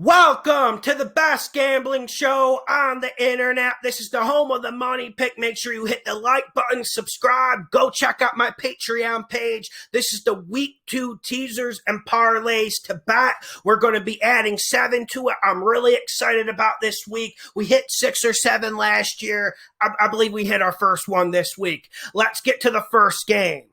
Welcome to the best gambling show on the internet. This is the home of the money pick. Make sure you hit the like button, subscribe, go check out my Patreon page. This is the week 2 teasers and parlays to bet. We're going to be adding 7 to it. I'm really excited about this week. We hit 6 or 7 last year. I believe we hit our first one this week. Let's get to the first game.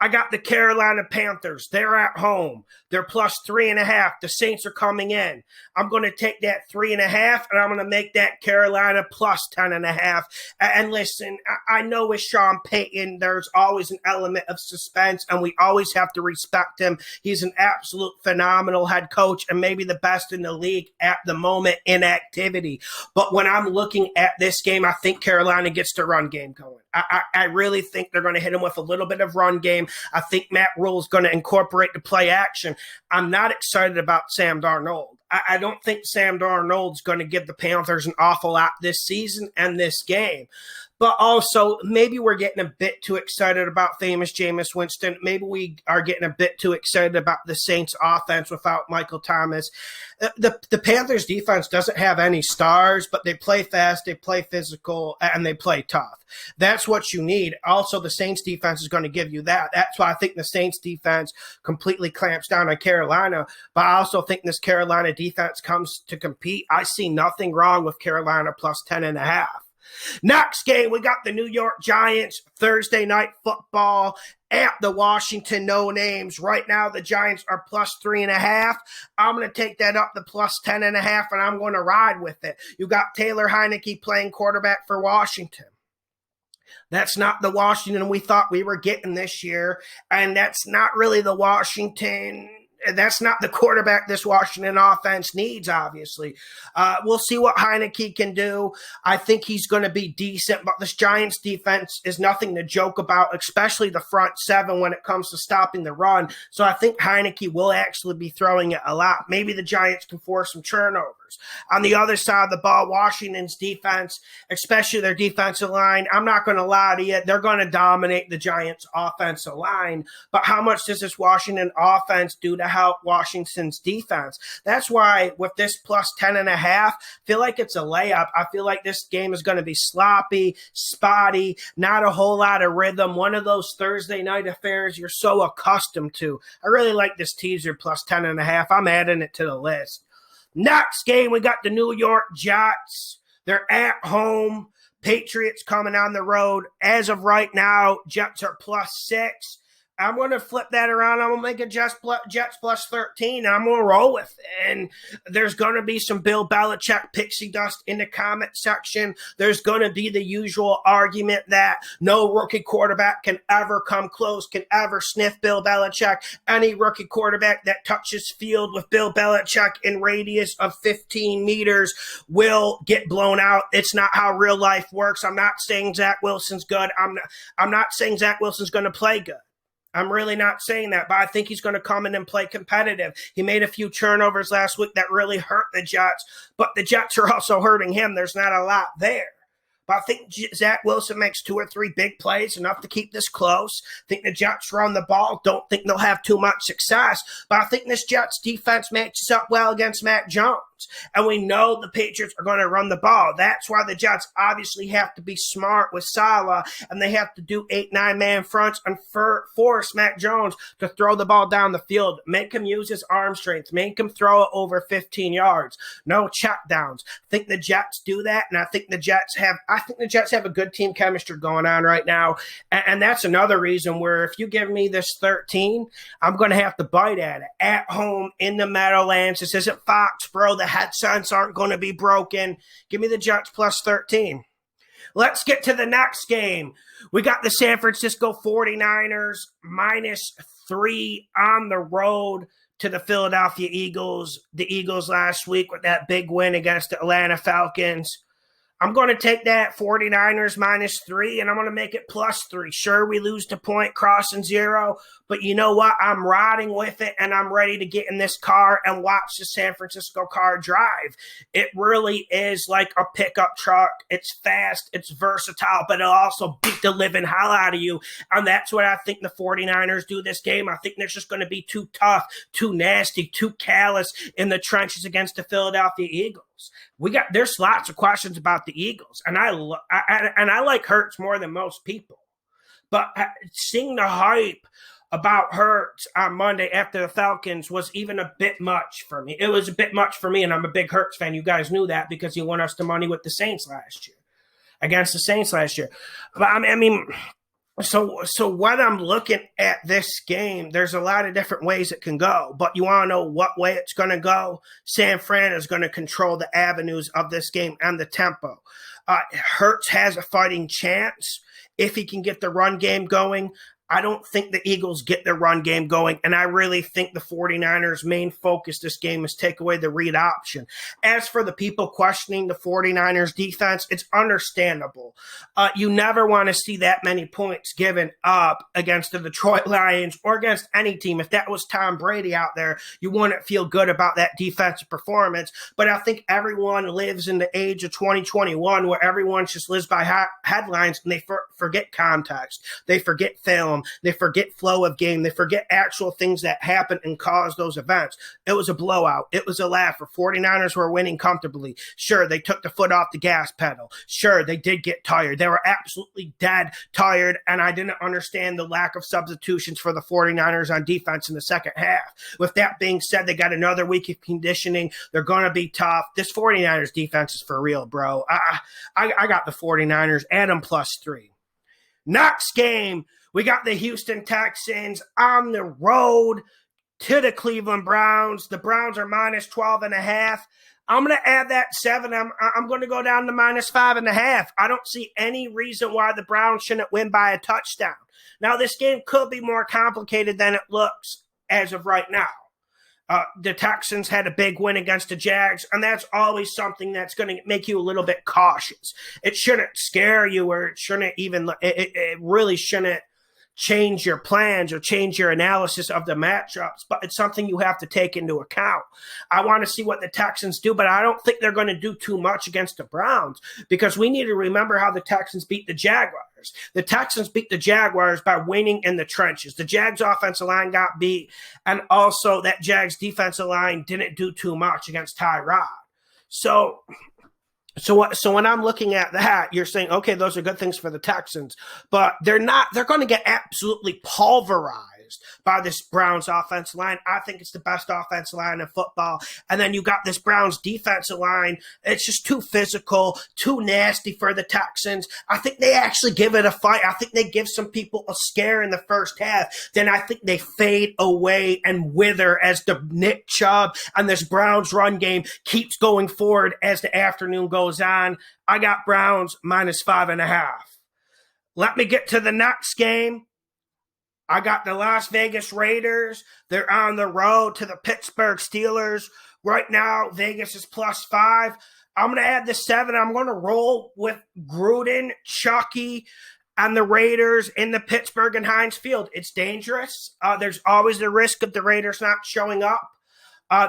I got the Carolina Panthers. They're at home. They're plus 3.5. The Saints are coming in. I'm going to take that 3.5, and I'm going to make that Carolina plus 10.5. And listen, I know with Sean Payton, there's always an element of suspense, and we always have to respect him. He's an absolute phenomenal head coach and maybe the best in the league at the moment in activity. But when I'm looking at this game, I think Carolina gets the run game going. I really think they're going to hit him with a little bit of run game. I think Matt Rule is going to incorporate the play action. I'm not excited about Sam Darnold. I don't think Sam Darnold's going to give the Panthers an awful lot this season and this game. But also, maybe we're getting a bit too excited about famous Jameis Winston. Maybe we are getting a bit too excited about the Saints offense without Michael Thomas. The Panthers defense doesn't have any stars, but they play fast, they play physical, and they play tough. That's what you need. Also, the Saints defense is going to give you that. That's why I think the Saints defense completely clamps down on Carolina. But I also think this Carolina defense comes to compete. I see nothing wrong with Carolina plus 10.5. Next game, we got the New York Giants, Thursday night football at the Washington No-Names. Right now, the Giants are plus 3.5. I'm going to take that up to plus 10.5, and I'm going to ride with it. You got Taylor Heineke playing quarterback for Washington. That's not the Washington we thought we were getting this year, and that's not really the Washington. That's not the quarterback this Washington offense needs, obviously. We'll see what Heineke can do. I think he's going to be decent, but this Giants defense is nothing to joke about, especially the front seven when it comes to stopping the run. So I think Heineke will actually be throwing it a lot. Maybe the Giants can force some turnovers. On the other side of the ball, Washington's defense, especially their defensive line, I'm not going to lie to you, they're going to dominate the Giants' offensive line. But how much does this Washington offense do to help Washington's defense? That's why with this plus 10.5, I feel like it's a layup. I feel like this game is going to be sloppy, spotty, not a whole lot of rhythm. One of those Thursday night affairs you're so accustomed to. I really like this teaser plus 10.5. I'm adding it to the list. Next game, we got the New York Jets. They're at home. Patriots coming on the road. As of right now, Jets are plus 6. I'm going to flip that around. I'm going to make it Jets plus 13. I'm going to roll with it. And there's going to be some Bill Belichick pixie dust in the comment section. There's going to be the usual argument that no rookie quarterback can ever come close, can ever sniff Bill Belichick. Any rookie quarterback that touches field with Bill Belichick in radius of 15 meters will get blown out. It's not how real life works. I'm not saying Zach Wilson's good. I'm not saying Zach Wilson's going to play good. I'm really not saying that, but I think he's going to come in and play competitive. He made a few turnovers last week that really hurt the Jets, but the Jets are also hurting him. There's not a lot there. But I think Zach Wilson makes 2 or 3 big plays, enough to keep this close. I think the Jets run the ball. Don't think they'll have too much success. But I think this Jets defense matches up well against Mac Jones. And we know the Patriots are going to run the ball. That's why the Jets obviously have to be smart with Salah, and they have to do 8-9 man fronts and force Mac Jones to throw the ball down the field. Make him use his arm strength. Make him throw it over 15 yards. No check downs. I think the Jets do that, and I think the Jets have a good team chemistry going on right now. And that's another reason where if you give me this 13, I'm going to have to bite at it. At home in the Meadowlands. This isn't Foxborough. The headsets aren't going to be broken. Give me the Jets plus 13. Let's get to the next game. We got the San Francisco 49ers minus 3 on the road to the Philadelphia Eagles. The Eagles last week with that big win against the Atlanta Falcons. I'm going to take that 49ers -3, and I'm going to make it +3. Sure, we lose the point crossing 0, but you know what? I'm riding with it, and I'm ready to get in this car and watch the San Francisco car drive. It really is like a pickup truck. It's fast, it's versatile, but it'll also beat the living hell out of you, and that's what I think the 49ers do this game. I think they're just going to be too tough, too nasty, too callous in the trenches against the Philadelphia Eagles. There's lots of questions about the Eagles, and I like Hurts more than most people. But seeing the hype about Hurts on Monday after the Falcons was even a bit much for me. It was a bit much for me, and I'm a big Hurts fan. You guys knew that because he won us the money with the Saints last year, against the Saints last year. But I mean. So when I'm looking at this game, there's a lot of different ways it can go, but you want to know what way it's going to go? San Fran is going to control the avenues of this game and the tempo. Hurts has a fighting chance if he can get the run game going. I don't think the Eagles get the run game going, and I really think the 49ers' main focus this game is take away the read option. As for the people questioning the 49ers' defense, it's understandable. You never want to see that many points given up against the Detroit Lions or against any team. If that was Tom Brady out there, you wouldn't feel good about that defensive performance. But I think everyone lives in the age of 2021 where everyone just lives by headlines and they forget context. They forget film. They forget flow of game. They forget actual things that happen and cause those events. It was a blowout. It was a laugher. 49ers were winning comfortably. Sure, they took the foot off the gas pedal. Sure, they did get tired. They were absolutely dead tired, and I didn't understand the lack of substitutions for the 49ers on defense in the second half. With that being said, they got another week of conditioning. They're going to be tough. This 49ers defense is for real, bro. I got the 49ers at them +3. Next game, we got the Houston Texans on the road to the Cleveland Browns. The Browns are -12.5. I'm going to add that 7. I'm going to go down to -5.5. I don't see any reason why the Browns shouldn't win by a touchdown. Now, this game could be more complicated than it looks as of right now. The Texans had a big win against the Jags, and that's always something that's going to make you a little bit cautious. It shouldn't scare you, or it shouldn't even – it really shouldn't change your plans or change your analysis of the matchups, but it's something you have to take into account. I want to see what the Texans do, but I don't think they're going to do too much against the Browns because we need to remember how the Texans beat the Jaguars. The Texans beat the Jaguars by winning in the trenches. The Jags offensive line got beat, and also that Jags defensive line didn't do too much against Tyrod. So when I'm looking at that, you're saying, okay, those are good things for the Texans, but they're not. They're going to get absolutely pulverized by this Browns offensive line. I think it's the best offensive line in football. And then you got this Browns defensive line. It's just too physical, too nasty for the Texans. I think they actually give it a fight. I think they give some people a scare in the first half. Then I think they fade away and wither as the Nick Chubb and this Browns run game keeps going forward as the afternoon goes on. I got Browns -5.5. Let me get to the next game. I got the Las Vegas Raiders. They're on the road to the Pittsburgh Steelers. Right now, Vegas is +5. I'm going to add the 7. I'm going to roll with Gruden, Chucky, and the Raiders in the Pittsburgh and Heinz Field. It's dangerous. There's always the risk of the Raiders not showing up.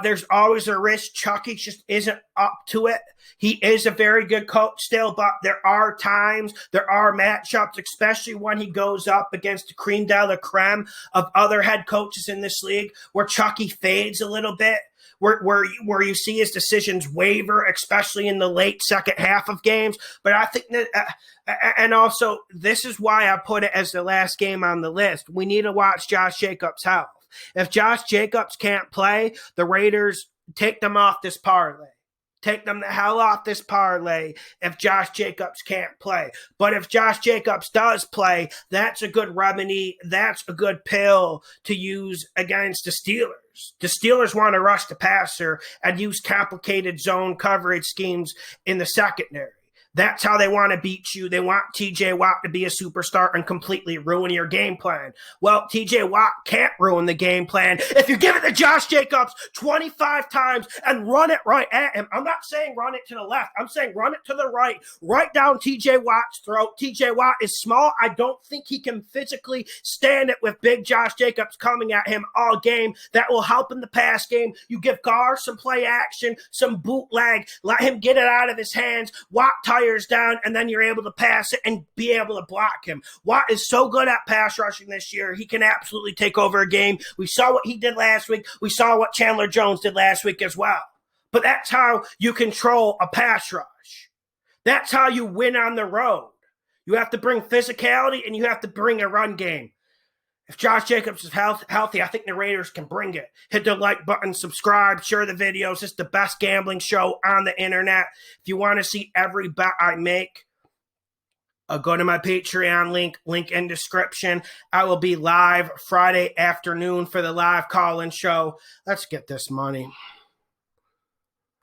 There's always a risk Chucky just isn't up to it. He is a very good coach still, but there are times, there are matchups, especially when he goes up against the cream de la creme of other head coaches in this league, where Chucky fades a little bit, where you see his decisions waver, especially in the late second half of games. But I think that, and also this is why I put it as the last game on the list. We need to watch Josh Jacobs' health. If Josh Jacobs can't play, the Raiders take them off this parlay. Take them the hell off this parlay if Josh Jacobs can't play. But if Josh Jacobs does play, that's a good remedy. That's a good pill to use against the Steelers. The Steelers want to rush the passer and use complicated zone coverage schemes in the secondary. That's how they want to beat you. They want TJ Watt to be a superstar and completely ruin your game plan. Well, TJ Watt can't ruin the game plan if you give it to Josh Jacobs 25 times and run it right at him. I'm not saying run it to the left. I'm saying run it to the right down TJ Watt's throat. TJ Watt is small. I don't think he can physically stand it with big Josh Jacobs coming at him all game. That will help in the pass game. You give Carr some play action, some bootleg, let him get it out of his hands. Watt tires down, and then you're able to pass it and be able to block him. Watt is so good at pass rushing this year. He can absolutely take over a game. We saw what he did last week. We saw what Chandler Jones did last week as well. But that's how you control a pass rush. That's how you win on the road. You have to bring physicality, and you have to bring a run game. If Josh Jacobs is healthy, I think the Raiders can bring it. Hit the like button, subscribe, share the videos. It's the best gambling show on the internet. If you want to see every bet I make, go to my Patreon link in description. I will be live Friday afternoon for the live call-in show. Let's get this money.